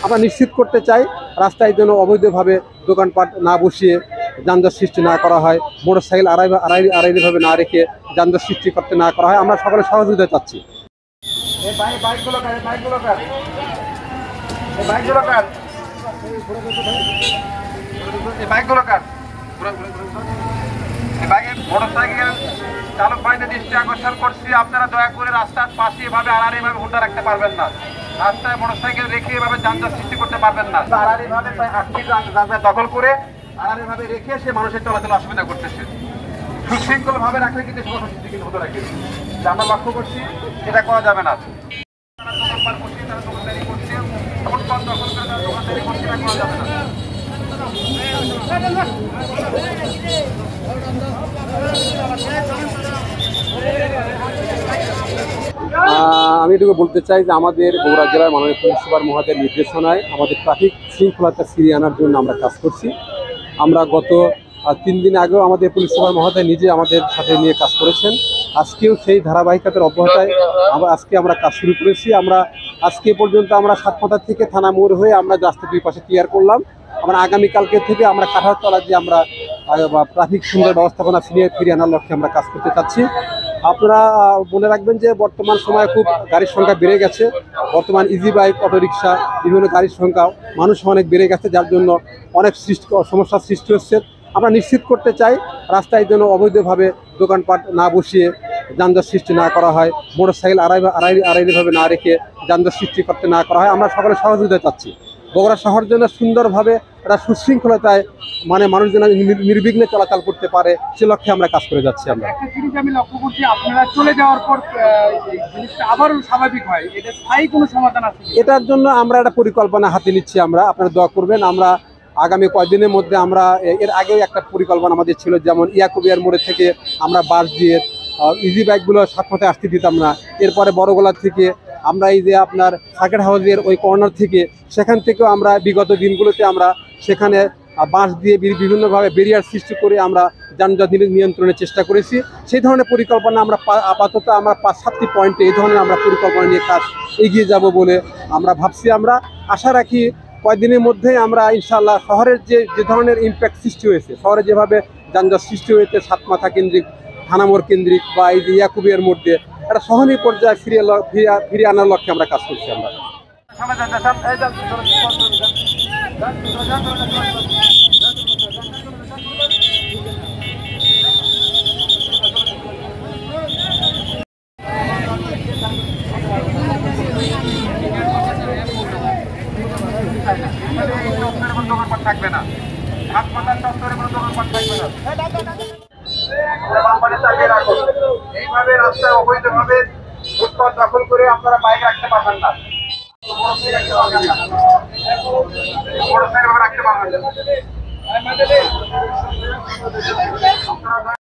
আমরা নিশ্চিত করতে চাই রাস্তায় যেন অবৈধভাবে দোকানপাট না বসিয়ে যানজট সৃষ্টি না করা হয়, মোটরসাইকেল আড়াইভাবে না রেখে যানজট সৃষ্টি করতে না করা হয়। আমরা সকলে সহযোগিতা চাচ্ছি। মোটরসাইকেল চালক ভাইদের দৃষ্টি আকর্ষণ করছি, আপনারা দয়া করে রাস্তার পাশে এভাবে আড়াআড়িভাবে হুন্ডা রাখতে পারবেন না। রাস্তায় মোটরসাইকেল রেখে এভাবে যানজট সৃষ্টি করতে পারবেন না। আড়াআড়িভাবে প্রায় 8 ফিট রাস্তা দখল করে আড়াআড়িভাবে রেখে সে মানুষের চলাচল অসুবিধা করতেছে। সুশৃঙ্খল ভাবে রাখলে কিন্তু সমস্যা সৃষ্টি কিন্তু হতে রাখে, আমরা লক্ষ্য করছি এটা করা যাবে না। দোকানদারি করছে, ফুটপাত দখল করে তারা দোকানদারি করছে, এটা করা যাবে না। আমি এটুকু বলতে চাই যে আমাদের বগুড়া জেলার মাননীয় পুলিশ সুপার মহোদয়ের নির্দেশনায় আমাদের ট্রাফিক শৃঙ্খলাটা ফিরিয়ে আনার জন্য আমরা কাজ করছি। আমরা গত 3 দিন আগেও আমাদের পুলিশ সুপার মহোদয় নিজে আমাদের সাথে নিয়ে কাজ করেছেন। আজকেও সেই ধারাবাহিকতার অব্যাহতায় আজকে আমরা কাজ শুরু করেছি। আমরা আজকে পর্যন্ত আমরা 7 থেকে থানা মোড় হয়ে আমরা রাস্তা 2 পাশে ক্লিয়ার করলাম। আমরা আগামীকালকে থেকে আমরা কাঁঠালতলা যে আমরা ট্রাফিক সুন্দর ব্যবস্থাপনা ফিরিয়ে আনার লক্ষ্যে আমরা কাজ করতে চাচ্ছি। আপনারা মনে রাখবেন যে বর্তমান সময়ে খুব গাড়ির সংখ্যা বেড়ে গেছে। বর্তমান ইজি বাইক, অটোরিকশা, বিভিন্ন গাড়ির সংখ্যা মানুষ অনেক বেড়ে গেছে, যার জন্য অনেক সমস্যার সৃষ্টি হচ্ছে। আমরা নিশ্চিত করতে চাই রাস্তায় যেন অবৈধভাবে দোকানপাট না বসিয়ে যানজট সৃষ্টি না করা হয়, মোটরসাইকেল আড়াইভাবে না রেখে যানজট সৃষ্টি করতে না করা হয়। আমরা সকলে সহযোগিতা চাচ্ছি। বগুড়া শহর যেন সুন্দরভাবে একটা সুশৃঙ্খলতায় মানুষ যেন নির্বিঘ্নে চলাচল করতে পারে, সে লক্ষ্যে আমরা কাজ করে যাচ্ছি। আমরা একটা জিনিস আমি লক্ষ্য করছি, আপনারা চলে যাওয়ার পর জিনিসটা আবারও স্বাভাবিক হয়, এটা স্থায়ী কোনো সমাধান আছে? এটার জন্য আমরা একটা পরিকল্পনা হাতে নিচ্ছি। আপনারা দোয়া করবেন। আমরা আগামী কয়েকদিনের মধ্যে আমরা এর আগেও একটা পরিকল্পনা আমাদের ছিল, যেমন ইয়াকুবিয়ার মোড়ে থেকে আমরা বাস দিয়ে ইজি বাইকগুলো সাতপথে আসতে দিতাম না। এরপরে বড়গোলা থেকে আমরা এই যে আপনার সার্কিট হাউসের ওই কর্নার থেকে, সেখান থেকেও আমরা বিগত দিনগুলোতে আমরা সেখানে বাঁশ দিয়ে বিভিন্নভাবে ব্যারিয়ার সৃষ্টি করে আমরা যানজট নিয়ন্ত্রণের চেষ্টা করেছি। সেই ধরনের পরিকল্পনা আমরা আপাতত আমরা 5-7টি পয়েন্টে এই ধরনের আমরা পরিকল্পনা নিয়ে কাজ এগিয়ে যাব বলে আমরা ভাবছি। আমরা আশা রাখি কয়েকদিনের মধ্যেই আমরা ইনশাআল্লাহ শহরের যে ধরনের ইম্প্যাক্ট সৃষ্টি হয়েছে, শহরে যেভাবে যানজট সৃষ্টি হয়েছে সাতমাথা কেন্দ্রিক, থানামোড় কেন্দ্রিক বা এই যে ইয়াকুবিয়ার মধ্যে, একটা সহনীয় পর্যায়ে ফিরিয়ে আনার লক্ষ্যে আমরা কাজ করছি। আমরা থাকবে না, হাসপাতাল চত্বরে কোনো দোকানপাট থাকবে না। এইভাবে রাস্তায় অবৈধভাবে ফুটপাত দখল করে আপনারা বাইক রাখতে পারবেন না, মোটরসাইকেল রাখতে পারবেন না।